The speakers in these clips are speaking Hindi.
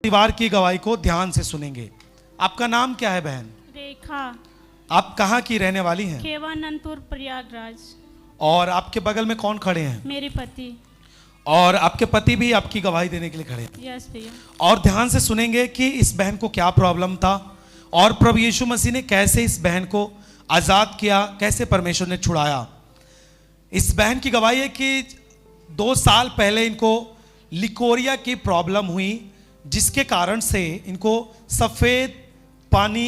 परिवार की गवाही को ध्यान से सुनेंगे। आपका नाम क्या है बहन? रेखा। आप कहाँ की रहने वाली हैं? केवानंदपुर प्रयागराज। और आपके बगल में कौन खड़े हैं? मेरे पति। और आपके पति भी आपकी गवाही देने के लिए खड़े हैं। यस भैया। और ध्यान से सुनेंगे कि इस बहन को क्या प्रॉब्लम था और प्रभु यीशु मसीह ने कैसे इस बहन को आजाद किया, कैसे परमेश्वर ने छुड़ाया। इस बहन की गवाही है कि 2 साल पहले इनको लिकोरिया की प्रॉब्लम हुई, जिसके कारण से इनको सफेद पानी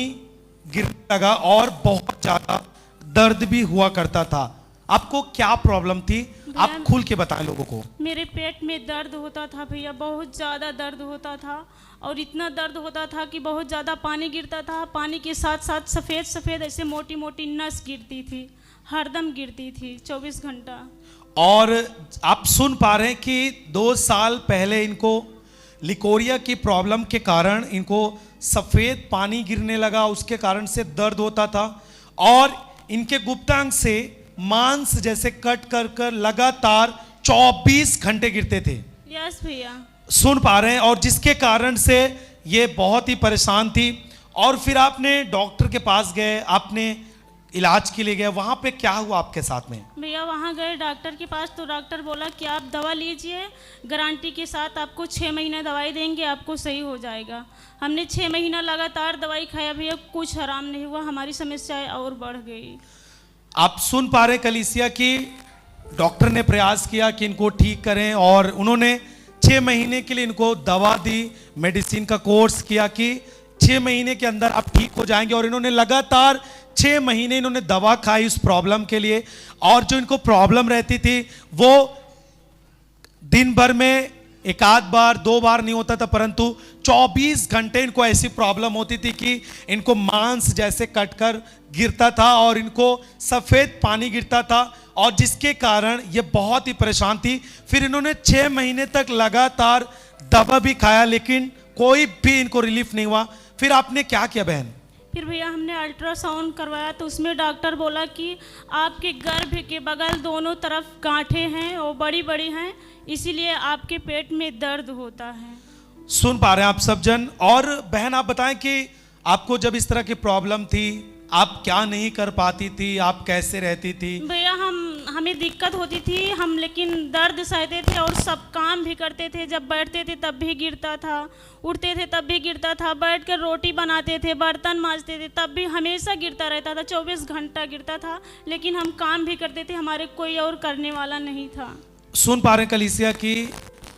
गिरने लगा और बहुत ज्यादा दर्द भी हुआ करता था। आपको क्या प्रॉब्लम थी, आप खुल के बताएं लोगों को। मेरे पेट में दर्द होता था भैया, बहुत ज़्यादा दर्द होता था और इतना दर्द होता था कि बहुत ज़्यादा पानी गिरता था। पानी के साथ साथ सफ़ेद सफ़ेद ऐसे मोटी मोटी नस गिरती थी, हरदम गिरती थी 24 घंटा। और आप सुन पा रहे हैं कि 2 साल पहले इनको लिकोरिया की प्रॉब्लम के कारण इनको सफ़ेद पानी गिरने लगा, उसके कारण से दर्द होता था और इनके गुप्तांग से मांस जैसे कट कर कर लगातार 24 घंटे गिरते थे। यस भैया। सुन पा रहे हैं, और जिसके कारण से ये बहुत ही परेशान थी। और फिर आपने डॉक्टर के पास गए, आपने इलाज के लिए गए, वहां पे क्या हुआ आपके साथ में? भैया वहाँ गए डॉक्टर के पास तो डॉक्टर बोला कि आप दवा लीजिए, गारंटी के साथ आपको 6 महीने दवाई देंगे, आपको सही हो जाएगा। हमने 6 महीना लगातार दवाई खाया भैया, कुछ आराम नहीं हुआ, हमारी समस्याएं और बढ़ गई। आप सुन पा रहे कलीसिया की डॉक्टर ने प्रयास किया कि इनको ठीक करें और उन्होंने 6 महीने के लिए इनको दवा दी, मेडिसिन का कोर्स किया कि 6 महीने के अंदर आप ठीक हो जाएंगे। और इन्होंने लगातार 6 महीने इन्होंने दवा खाई उस प्रॉब्लम के लिए। और जो इनको प्रॉब्लम रहती थी वो दिन भर में 1 आध बार 2 बार नहीं होता था, परंतु 24 घंटे इनको ऐसी प्रॉब्लम होती थी कि इनको मांस जैसे कटकर गिरता था और इनको सफेद पानी गिरता था, और जिसके कारण ये बहुत ही परेशान थी। फिर इन्होंने 6 महीने तक लगातार दवा भी खाया, लेकिन कोई भी इनको रिलीफ नहीं हुआ। फिर आपने क्या किया बहन? फिर भैया हमने अल्ट्रासाउंड करवाया तो उसमें डॉक्टर बोला कि आपके गर्भ के बगल दोनों तरफ गांठें हैं, वो बड़ी बड़ी हैं, इसीलिए आपके पेट में दर्द होता है। सुन पा रहे हैं आप सब जन। और बहन आप बताएं कि आपको जब इस तरह की प्रॉब्लम थी आप क्या नहीं कर पाती थी, आप कैसे रहती थी? भैया हमें दिक्कत होती थी, हम लेकिन दर्द सहते थे और सब काम भी करते थे। जब बैठते थे तब भी गिरता था, उठते थे तब भी गिरता था, बैठ कर रोटी बनाते थे, बर्तन मांजते थे तब भी हमेशा गिरता रहता था, 24 घंटा गिरता था। लेकिन हम काम भी करते थे, हमारे कोई और करने वाला नहीं था। सुन पा रहे हैं कलीसिया की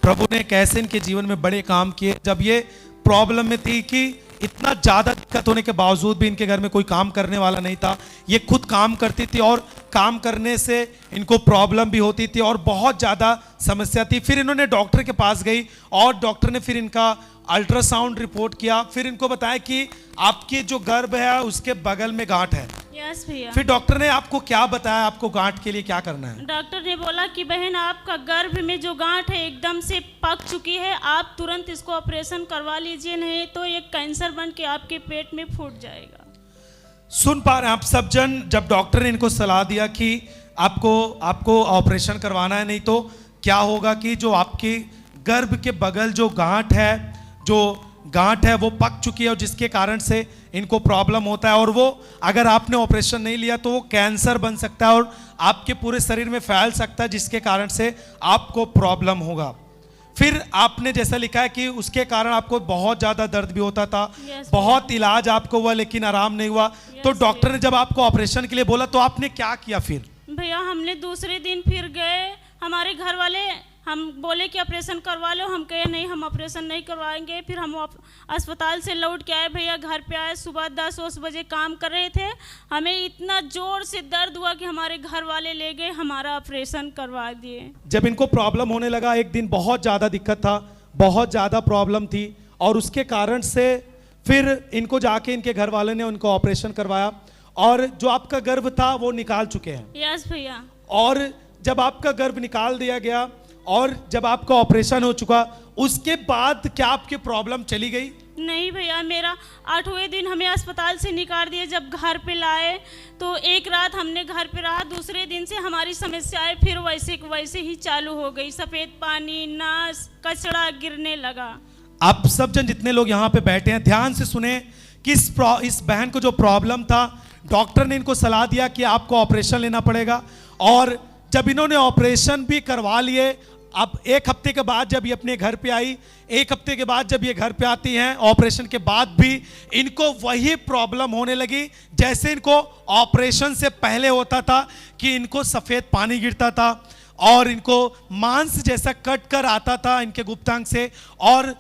प्रभु ने कैसे इनके जीवन में बड़े काम किए। जब ये प्रॉब्लम में थी कि इतना ज्यादा दिक्कत होने के बावजूद भी इनके घर में कोई काम करने वाला नहीं था, ये खुद काम करती थी और काम करने से इनको प्रॉब्लम भी होती थी और बहुत ज्यादा समस्या थी। फिर इन्होंने डॉक्टर के पास गई और डॉक्टर ने फिर इनका अल्ट्रासाउंड रिपोर्ट किया, फिर इनको बताया कि आपकी जो गर्भ है उसके बगल में गांठ है। यस भैया। फिर डॉक्टर ने आपको क्या बताया, आपको गांठ के लिए क्या करना है? डॉक्टर ने बोला कि बहन आपका गर्भ में जो गांठ है एकदम से पक चुकी है, आप तुरंत इसको ऑपरेशन करवा लीजिए, नहीं तो ये कैंसर बन के आपके पेट में फूट जाएगा। सुन पा रहे हैं आप सब जन। जब डॉक्टर ने इनको सलाह दिया कि आपको ऑपरेशन करवाना है, नहीं तो क्या होगा कि जो आपकी गर्भ के बगल जो गांठ है वो पक चुकी है और जिसके कारण से इनको प्रॉब्लम होता है, और वो अगर आपने ऑपरेशन नहीं लिया तो वो कैंसर बन सकता है और आपके पूरे शरीर में फैल सकता है, जिसके कारण से आपको प्रॉब्लम होगा। फिर आपने जैसा लिखा है कि उसके कारण आपको बहुत ज़्यादा दर्द भी होता था, बहुत इलाज आपको हुआ लेकिन आराम नहीं हुआ। तो डॉक्टर ने जब आपको ऑपरेशन के लिए बोला तो आपने क्या किया फिर? भैया हमने दूसरे दिन फिर गए, हमारे घर वाले हम बोले कि ऑपरेशन करवा लो, हम कहे नहीं हम ऑपरेशन नहीं करवाएंगे। फिर हम अस्पताल से लौट के आए भैया, घर पे आए, सुबह 10-10 बजे काम कर रहे थे, हमें इतना जोर से दर्द हुआ कि हमारे घर वाले ले गए, हमारा ऑपरेशन करवा दिए। जब इनको प्रॉब्लम होने लगा, एक दिन बहुत ज़्यादा दिक्कत था, बहुत ज़्यादा प्रॉब्लम थी, और उसके कारण से फिर इनको जाके इनके घर वाले ने उनको ऑपरेशन करवाया और जो आपका गर्भ था वो निकाल चुके हैं। यस भैया। और जब आपका गर्भ निकाल दिया गया और जब आपका ऑपरेशन हो चुका, उसके बाद क्या आपकी प्रॉब्लम चली गई? नहीं भैया, मेरा 8वें दिन हमें अस्पताल से निकाल दिए। जब घर पे लाए तो एक रात हमने घर पे रहा, दूसरे दिन से हमारी समस्याएं फिर वैसे ही चालू हो गई। सफ़ेद पानी, नस, कचड़ा गिरने लगा। आप सब जन जितने लोग यहाँ पे बैठे हैं ध्यान से सुने कि इस बहन को जो प्रॉब्लम था, डॉक्टर ने इनको सलाह दिया कि आपको ऑपरेशन लेना पड़ेगा। और जब इन्होंने ऑपरेशन भी करवा लिए, अब एक हफ्ते के बाद जब ये अपने घर पे आई, एक हफ्ते के बाद जब ये घर पे आती हैं, ऑपरेशन के बाद भी इनको वही प्रॉब्लम होने लगी जैसे इनको ऑपरेशन से पहले होता था, कि इनको सफ़ेद पानी गिरता था और इनको मांस जैसा कट कर आता था इनके गुप्तांग से, और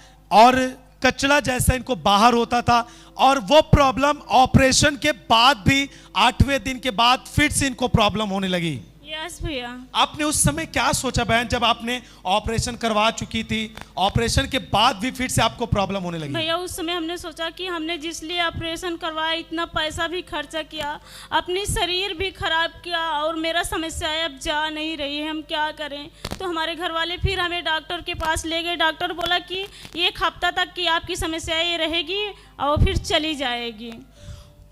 कचरा जैसा इनको बाहर होता था। और वो प्रॉब्लम ऑपरेशन के बाद भी 8वें दिन के बाद फिर से इनको प्रॉब्लम होने लगी। यस भैया। आपने उस समय क्या सोचा बहन, जब आपने ऑपरेशन करवा चुकी थी, ऑपरेशन के बाद भी फिर से आपको प्रॉब्लम होने लगी? भैया उस समय हमने सोचा कि हमने जिस लिए ऑपरेशन करवाया, इतना पैसा भी खर्चा किया, अपनी शरीर भी खराब किया, और मेरा समस्या अब जा नहीं रही है, हम क्या करें। तो हमारे घर वाले फिर हमें डॉक्टर के पास ले गए। डॉक्टर बोला कि 1 हफ्ता तक की आपकी समस्या ये रहेगी और फिर चली जाएगी।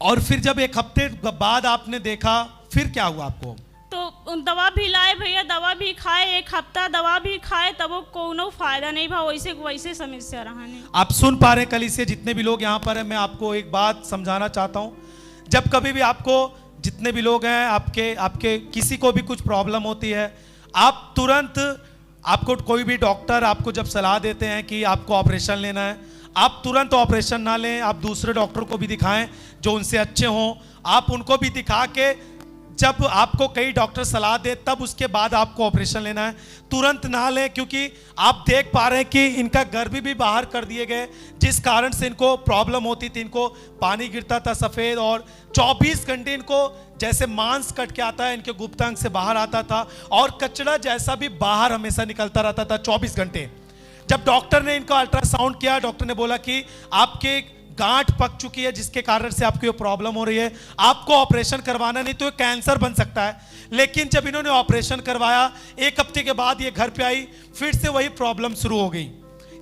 और फिर जब 1 हफ्ते बाद आपने देखा, फिर क्या हुआ आपको? तो दवा भी लाए भैया, दवा भी खाए, 1 हफ्ता दवा भी खाए, तब वो कोनो फायदा नहीं भा, वैसे समस्या रहा नहीं। आप सुन पा रहे हैं कल से जितने भी लोग यहाँ पर हैं, मैं आपको एक बात समझाना चाहता हूँ। जब कभी भी आपको, जितने भी लोग हैं, आपके किसी को भी कुछ प्रॉब्लम होती है, आप तुरंत, आपको कोई भी डॉक्टर आपको जब सलाह देते हैं कि आपको ऑपरेशन लेना है, आप तुरंत ऑपरेशन ना लें, आप दूसरे डॉक्टर को भी दिखाएं जो उनसे अच्छे हों। आप उनको भी दिखा के, जब आपको कई डॉक्टर सलाह दे तब उसके बाद आपको ऑपरेशन लेना है, तुरंत ना लें। क्योंकि आप देख पा रहे हैं कि इनका गर्भ भी बाहर कर दिए गए, जिस कारण से इनको प्रॉब्लम होती थी, इनको पानी गिरता था सफ़ेद, और 24 घंटे इनको जैसे मांस कट के आता है इनके गुप्तांग से बाहर आता था, और कचरा जैसा भी बाहर हमेशा निकलता रहता था 24 घंटे। जब डॉक्टर ने इनका अल्ट्रासाउंड किया, डॉक्टर ने बोला कि आपके गांठ पक चुकी है, जिसके कारण से आपको ये प्रॉब्लम हो रही है, आपको ऑपरेशन करवाना, नहीं तो ये कैंसर बन सकता है। लेकिन जब इन्होंने ऑपरेशन करवाया, 1 हफ्ते के बाद ये घर पे आई, फिर से वही प्रॉब्लम शुरू हो गई।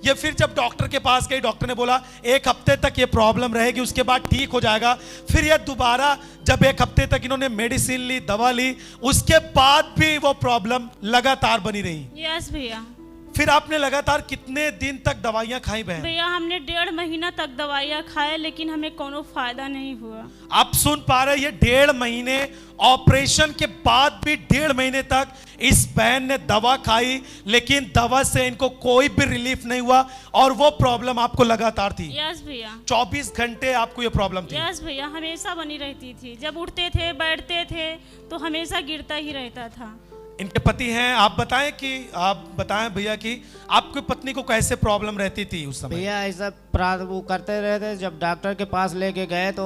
ये फिर जब डॉक्टर के पास गई, डॉक्टर ने बोला 1 हफ्ते तक ये प्रॉब्लम रहेगी, उसके बाद ठीक हो जाएगा। फिर ये दोबारा जब 1 हफ्ते तक इन्होंने मेडिसिन ली, दवा ली, उसके बाद भी वो प्रॉब्लम लगातार बनी रही। यस भैया। फिर आपने लगातार कितने दिन तक दवाइयां खाई बहन? भैया हमने 1.5 महीना तक दवाइयां खाए, लेकिन हमें कोनो फायदा नहीं हुआ। आप सुन पा रहे, ये 1.5 महीने ऑपरेशन के बाद भी 1.5 महीने तक इस बहन ने दवा खाई, लेकिन दवा से इनको कोई भी रिलीफ नहीं हुआ, और वो प्रॉब्लम आपको लगातार थी। यस भैया। 24 घंटे आपको ये प्रॉब्लम थी? यस भैया, हमेशा बनी रहती थी। जब उठते थे, बैठते थे, तो हमेशा गिरता ही रहता था। इनके पति हैं, आप बताएं भैया कि आपकी पत्नी को कैसे प्रॉब्लम रहती थी उस समय? भैया ऐसा वो करते रहे थे। जब डॉक्टर के पास लेके गए तो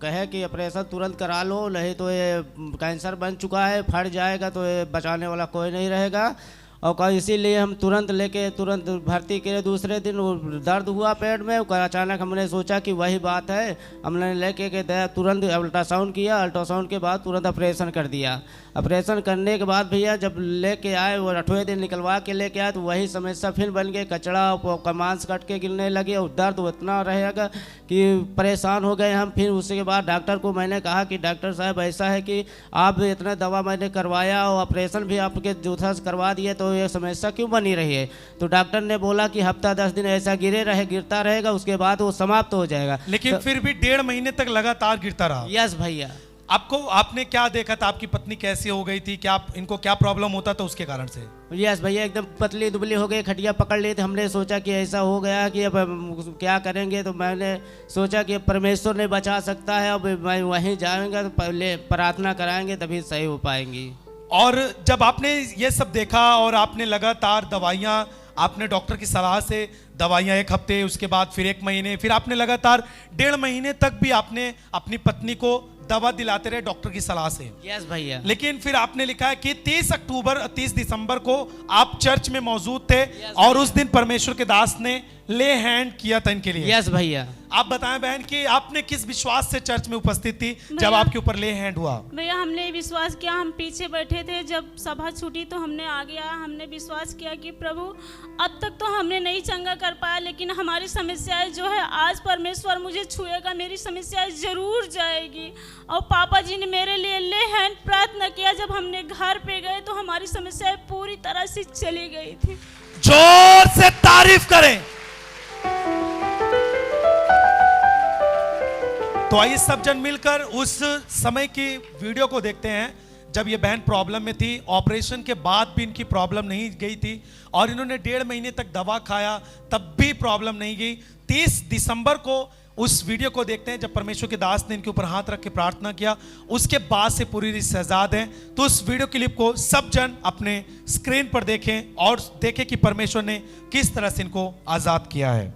कहे कि ऑपरेशन तुरंत करा लो, नहीं तो ये कैंसर बन चुका है, फट जाएगा, तो ये बचाने वाला कोई नहीं रहेगा। और इसीलिए हम तुरंत भर्ती किए। दूसरे दिन दर्द हुआ पेट में, अचानक हमने सोचा कि वही बात है, हमने लेके के तुरंत अल्ट्रासाउंड किया। अल्ट्रासाउंड के बाद तुरंत ऑपरेशन कर दिया। ऑपरेशन करने के बाद भैया जब लेके आए, वो 8वें दिन निकलवा के लेके आए, तो वही समस्या फिर बन गई, कचड़ा मांस कट के गिरने लगे, और दर्द उतना रहेगा कि परेशान हो गए हम। फिर उसके बाद डॉक्टर को मैंने कहा कि डॉक्टर साहब ऐसा है कि आप इतना दवा मैंने करवाया और ऑपरेशन भी आपके जूथा से करवा दिए, तो ये समस्या क्यों बनी रही है? तो डॉक्टर ने बोला कि हफ्ता 10 दिन ऐसा गिरता रहेगा, उसके बाद वो समाप्त हो जाएगा। लेकिन फिर भी 1.5 महीने तक लगातार गिरता रहा? यस भैया। आपने क्या देखा था? आपकी पत्नी कैसी हो गई थी? क्या इनको क्या प्रॉब्लम होता था उसके कारण से? यस भैया, एकदम पतली दुबली हो गई, खटिया पकड़ ली थी। हमने सोचा कि ऐसा हो गया कि अब हम क्या करेंगे, तो मैंने सोचा कि परमेश्वर ने बचा सकता है, अब मैं वहीं जाऊंगा तो पहले प्रार्थना कराएंगे तभी सही हो पाएंगी। और जब आपने ये सब देखा और आपने लगातार दवाइयाँ, आपने डॉक्टर की सलाह से दवाइयाँ 1 हफ्ते, उसके बाद फिर 1 महीने, फिर आपने लगातार 1.5 महीने तक भी आपने अपनी पत्नी को दवा दिलाते रहे डॉक्टर की सलाह से? यस भैया। लेकिन फिर आपने लिखा है कि 30 दिसंबर को आप चर्च में मौजूद थे और उस दिन परमेश्वर के दास ने ले हैंड किया था इनके लिए। यस भैया। आप बताएं बहन कि आपने किस विश्वास से चर्च में उपस्थित थी जब आपके ऊपर ले हैंड हुआ? भैया हमने विश्वास किया, हम पीछे बैठे थे, जब सभा छूटी तो हमने आगे आया, हमने विश्वास किया कि प्रभु अब तक तो हमने नहीं चंगा कर पाया, लेकिन हमारी समस्याएं जो है आज परमेश्वर मुझे छुएगा, मेरी समस्याएं जरूर जाएगी। और पापा जी ने मेरे लिए ले हैंड प्रार्थना किया। जब हमने घर पे गए तो हमारी समस्याएं पूरी तरह से चली गई थी। जोर से तारीफ करें। तो आइए सब जन मिलकर उस समय की वीडियो को देखते हैं जब ये बहन प्रॉब्लम में थी। ऑपरेशन के बाद भी इनकी प्रॉब्लम नहीं गई थी और इन्होंने 1.5 महीने तक दवा खाया, तब भी प्रॉब्लम नहीं गई। 30 दिसंबर को उस वीडियो को देखते हैं जब परमेश्वर के दास ने इनके ऊपर हाथ रख के प्रार्थना किया, उसके बाद से पूरी रीत से आजाद हैं। तो उस वीडियो क्लिप को सब जन अपने स्क्रीन पर देखें और देखें कि परमेश्वर ने किस तरह से इनको आजाद किया है।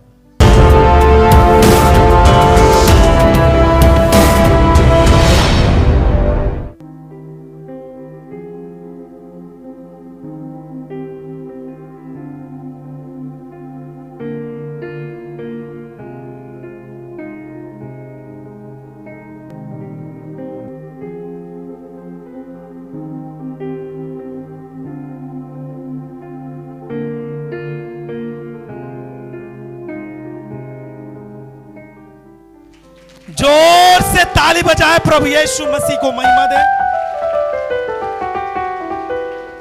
जोर से ताली बजाए, प्रभु यीशु मसीह को महिमा दे।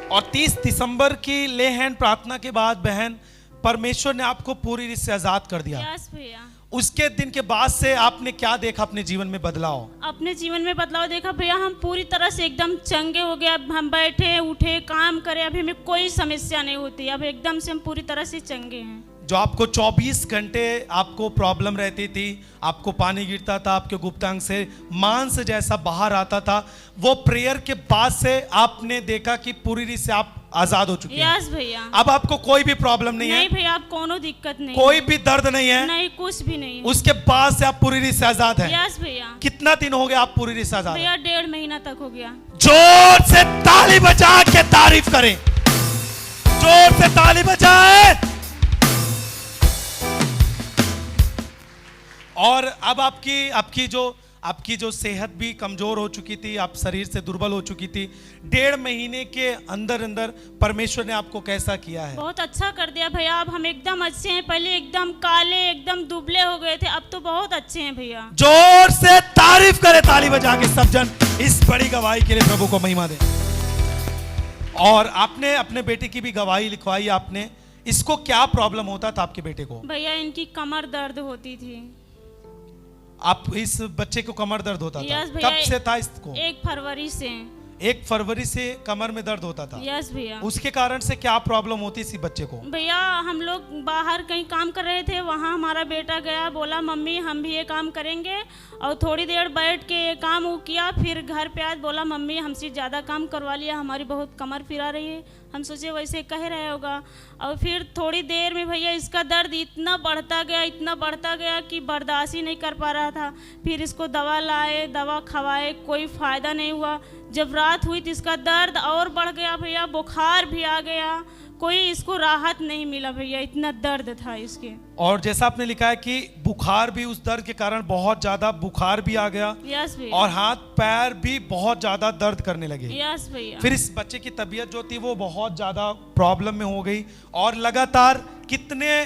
और 30 दिसंबर की ले हैंड प्रार्थना के बाद बहन, परमेश्वर ने आपको पूरी रीत से आजाद कर दिया। यस भैया। उसके दिन के बाद से आपने क्या देखा अपने जीवन में बदलाव? अपने जीवन में बदलाव देखा भैया, हम पूरी तरह से एकदम चंगे हो गए। अब हम बैठे उठे काम करें, अभी हमें कोई समस्या नहीं होती। अब एकदम से हम पूरी तरह से चंगे हैं। जो आपको 24 घंटे आपको प्रॉब्लम रहती थी, आपको पानी गिरता था, आपके गुप्तांग से मांस जैसा बाहर आता था, वो प्रेयर के बाद से आपने देखा कि पूरी रीत से आप आजाद हो चुके हैं। यस भैया। अब आपको कोई भी प्रॉब्लम नहीं है? नहीं भैया, अब कोनो दिक्कत नहीं, कोई भी दर्द नहीं है? नहीं, कुछ भी नहीं। उसके बाद से आप पूरी रीत से आजाद हैं? यस भैया। कितना दिन हो गया आप पूरी रीत से आजाद? भैया 1.5 महीना तक हो गया। जोर से ताली बजा के तारीफ करें, जोर से ताली बजाए। और अब आपकी जो सेहत भी कमजोर हो चुकी थी, आप शरीर से दुर्बल हो चुकी थी, 1.5 महीने के अंदर अंदर परमेश्वर ने आपको कैसा किया है? बहुत अच्छा कर दिया भैया। अब हम एकदम अच्छे हैं। पहले एकदम काले, एकदम दुबले हो गए थे, अब तो बहुत अच्छे हैं भैया। जोर से तारीफ करे, ताली बजा के सब जन इस बड़ी गवाही के लिए प्रभु को महिमा दे। और आपने अपने बेटे की भी गवाही लिखवाई आपने। इसको क्या प्रॉब्लम होता था आपके बेटे को? भैया इनकी कमर दर्द होती थी। आप इस बच्चे को कमर दर्द होता था? यस भैया। कब से था इसको? 1 फरवरी से। 1 फरवरी से कमर में दर्द होता था? यस भैया। उसके कारण से क्या प्रॉब्लम होती इसी बच्चे को? भैया हम लोग बाहर कहीं काम कर रहे थे, वहाँ हमारा बेटा गया, बोला मम्मी हम भी ये काम करेंगे। और थोड़ी देर बैठ के ये काम वो किया, फिर घर पे आज बोला मम्मी हमसे ज़्यादा काम करवा लिया, हमारी बहुत कमर फिरा रही है। हम सोचे वैसे कह रहे होगा। और फिर थोड़ी देर में भैया इसका दर्द इतना बढ़ता गया कि बर्दाश्त ही नहीं कर पा रहा था। फिर इसको दवा लाए, दवा खवाए, कोई फ़ायदा नहीं हुआ। जब रात हुई तो इसका दर्द और बढ़ गया भैया, बुखार भी आ गया, कोई इसको राहत नहीं मिला भैया, इतना दर्द था इसके। और जैसा आपने लिखा है कि बुखार भी, उस दर्द के कारण बहुत ज्यादा बुखार भी आ गया। यस भैया। और हाथ पैर भी बहुत ज्यादा दर्द करने लगे। यस भैया। फिर इस बच्चे की तबीयत जो थी वो बहुत ज्यादा प्रॉब्लम में हो गई। और लगातार कितने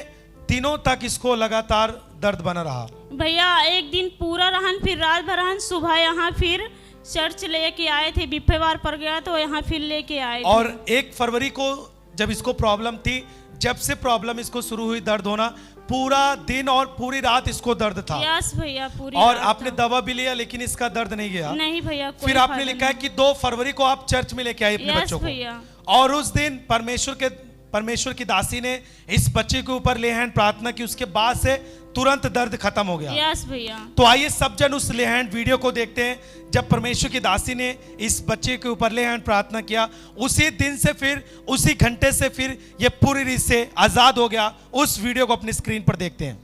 दिनों तक इसको लगातार दर्द बना रहा? भैया एक दिन पूरा रहन, फिर रात भर रहन, सुबह यहाँ फिर चर्च लेके आए थे, बिफेवार पर गया तो यहाँ फिर लेके आए। और 1 फरवरी को जब इसको प्रॉब्लम थी, जब से प्रॉब्लम इसको शुरू हुई दर्द होना, पूरा दिन और पूरी रात इसको दर्द था। यस भैया, पूरी और रात आपने दवा भी लिया लेकिन इसका दर्द नहीं गया? नहीं भैया। फिर आपने लिखा है कि 2 फरवरी को आप चर्च में लेके आए अपने बच्चों को। भैया। और उस दिन परमेश्वर की दासी ने इस बच्चे के ऊपर ले हैंड प्रार्थना की, उसके बाद से तुरंत दर्द खत्म हो गया। यस भैया। तो आइए सब जन उस ले हैंड वीडियो को देखते हैं जब परमेश्वर की दासी ने इस बच्चे के ऊपर ले हैंड प्रार्थना किया। उसी दिन से फिर उसी घंटे से फिर ये पूरी रीत से आजाद हो गया। उस वीडियो को अपनी स्क्रीन पर देखते हैं।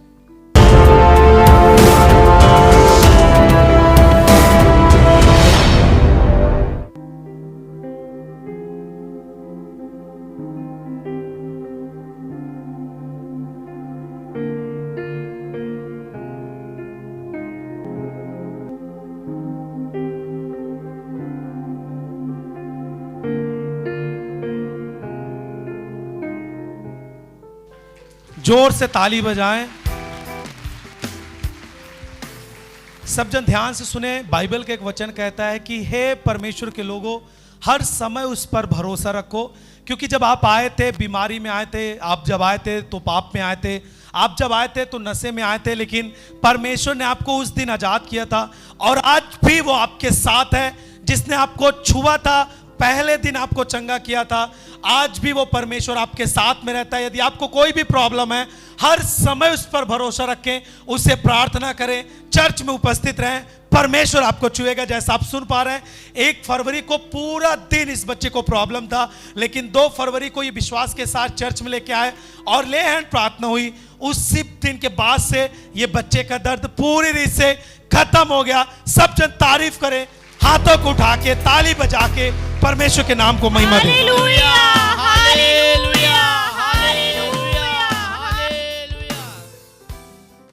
जोर से ताली बजाएं। सब जन ध्यान से सुने। बाइबल का एक वचन कहता है कि हे परमेश्वर के लोगों, हर समय उस पर भरोसा रखो, क्योंकि जब आप आए थे बीमारी में आए थे, आप जब आए थे तो पाप में आए थे, आप जब आए थे तो नशे में आए थे, लेकिन परमेश्वर ने आपको उस दिन आजाद किया था और आज भी वो आपके साथ है। जिसने आपको छुआ था, पहले दिन आपको चंगा किया था, आज भी वो परमेश्वर आपके साथ में रहता है। यदि आपको कोई भी प्रॉब्लम है, हर समय उस पर भरोसा रखें, उससे प्रार्थना करें, चर्च में उपस्थित रहें, परमेश्वर आपको छुएगा। जैसा आप सुन पा रहे हैं, 1 फरवरी को पूरा दिन इस बच्चे को प्रॉब्लम था, लेकिन 2 फरवरी को ये विश्वास के साथ चर्च में लेके आए और ले हैंड प्रार्थना हुई। उसी दिन के बाद से ये बच्चे का दर्द पूरी रीत से खत्म हो गया। सब जन तारीफ करें, हाथों को उठा के, ताली बजा के परमेश्वर के नाम को महिमा दें। Hallelujah, hallelujah.